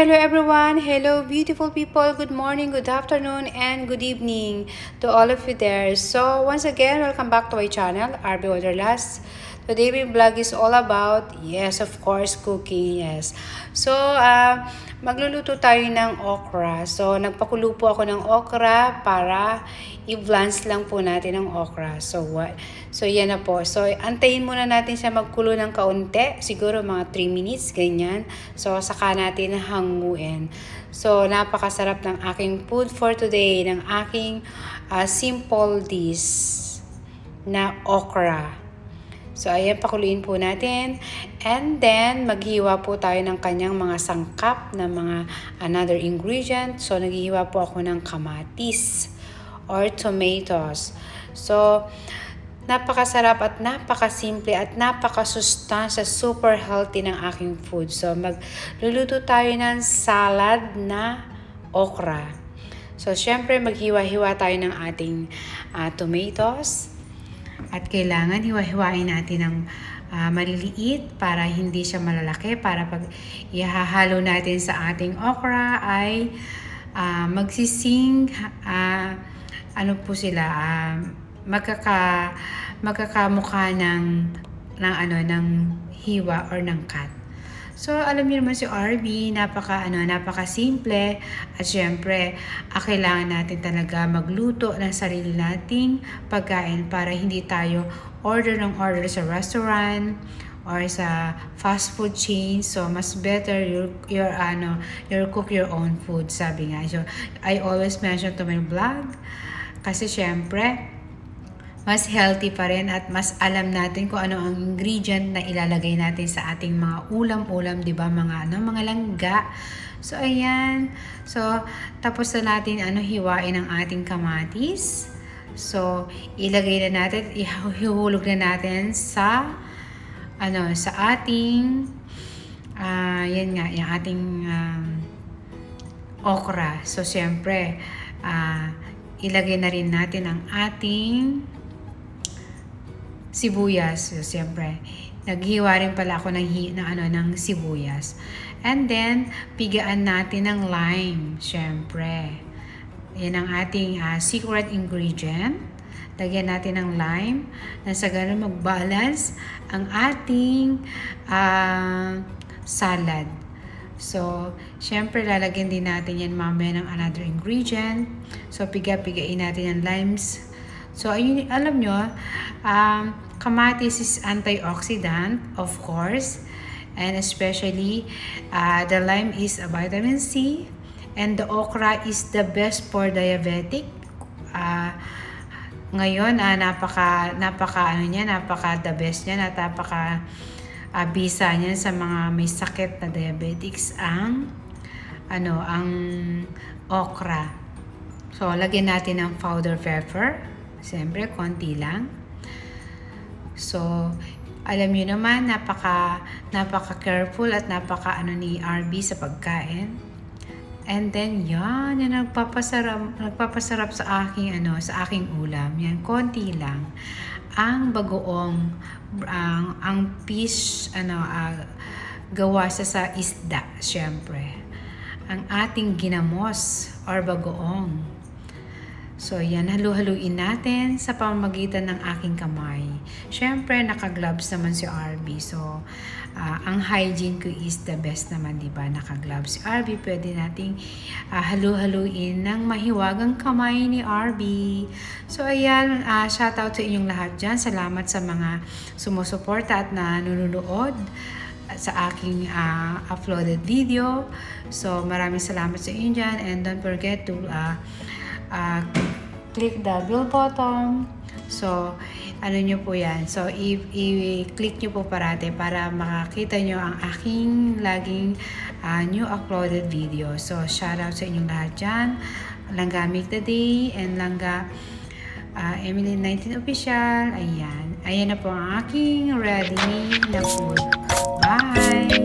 hello everyone. Hello beautiful people. Good morning, good afternoon, and good evening to all of you there. So once again, welcome back to my channel, RB Wanderlust. Today my vlog is all about, yes, of course, cooking, yes. So, magluluto tayo ng okra. So, nagpakulo po ako ng okra para i-blanch lang po natin ang okra. So, yan na po. So, antayin muna natin siya magkulo ng kaunti. Siguro mga 3 minutes, ganyan. So, saka natin hanguin. So, napakasarap ng aking food for today, ng aking simple dish na okra. So, ayan, pakuluin po natin. And then, maghiwa po tayo ng kanyang mga sangkap na mga another ingredient. So, naghihiwa po ako ng kamatis or tomatoes. So, napakasarap at napakasimple at napakasustansya, super healthy ng aking food. So, magluluto tayo ng salad na okra. So, syempre, maghiwa-hiwa tayo ng ating tomatoes. At kailangan hiwa-hiwain natin ng maliliit para hindi siya malalaki. Para pag ihahalo natin sa ating okra ay magsising, ano po sila, magkakamukha ng hiwa or ng cut. So, alam niyo naman si RB, napaka simple. At syempre, kailangan natin talaga magluto ng sarili nating pagkain para hindi tayo order sa restaurant or sa fast food chain. So, mas better you cook your own food, sabi nga. So, I always mention to my vlog kasi syempre, mas healthy pa rin at mas alam natin kung ano ang ingredient na ilalagay natin sa ating mga ulam-ulam, 'di ba? Mga langga. So ayan. So tapos na natin hiwain ang ating kamatis. So ilagay na natin, ihulog na natin sa ating yan nga, yung ating okra. So syempre, ilagay na rin natin ang ating sibuyas. So, siyempre, naghiwa rin pala ako ng sibuyas. And then, pigaan natin ng lime. Siyempre, yan ang ating secret ingredient. Lagyan natin ng lime na sa ganun mag-balance ang ating salad. So, syempre, lalagyan din natin yan mamaya ng another ingredient. So, piga-pigain natin ang limes. So, ayun, alam nyo, kamatis is antioxidant, of course. And especially, the lime is a vitamin C. And the okra is the best for diabetic. Ngayon, napaka the best niya, napaka bisa niya sa mga may sakit na diabetics ang okra. So, lagyan natin ng powder pepper. Siyempre, konti lang. So, alam niyo naman, napaka-careful at ni RB sa pagkain. And then, yan nagpapasarap sa aking ulam. Yan, konti lang. Ang bagoong, ang fish, gawa sa isda, siyempre. Ang ating ginamos or bagoong. So, yan, halu-haluin natin sa pamamagitan ng aking kamay. Siyempre, naka-gloves naman si RB. So, ang hygiene ko is the best naman, di ba? Naka-gloves si RB. Pwede nating halu-haluin ng mahiwagang kamay ni RB. So, ayan, shoutout sa inyong lahat dyan. Salamat sa mga sumusuporta at nanonood sa aking uploaded video. So, maraming salamat sa inyo dyan. And don't forget to click the bell button. So, nyo po yan. So, i-click nyo po parate para makakita nyo ang aking laging new uploaded video. So, shoutout sa inyong lahat dyan. Langga Make the Day and Langga Emily 19 Official. Ayan. Ayan na po ang aking ready na food. Bye!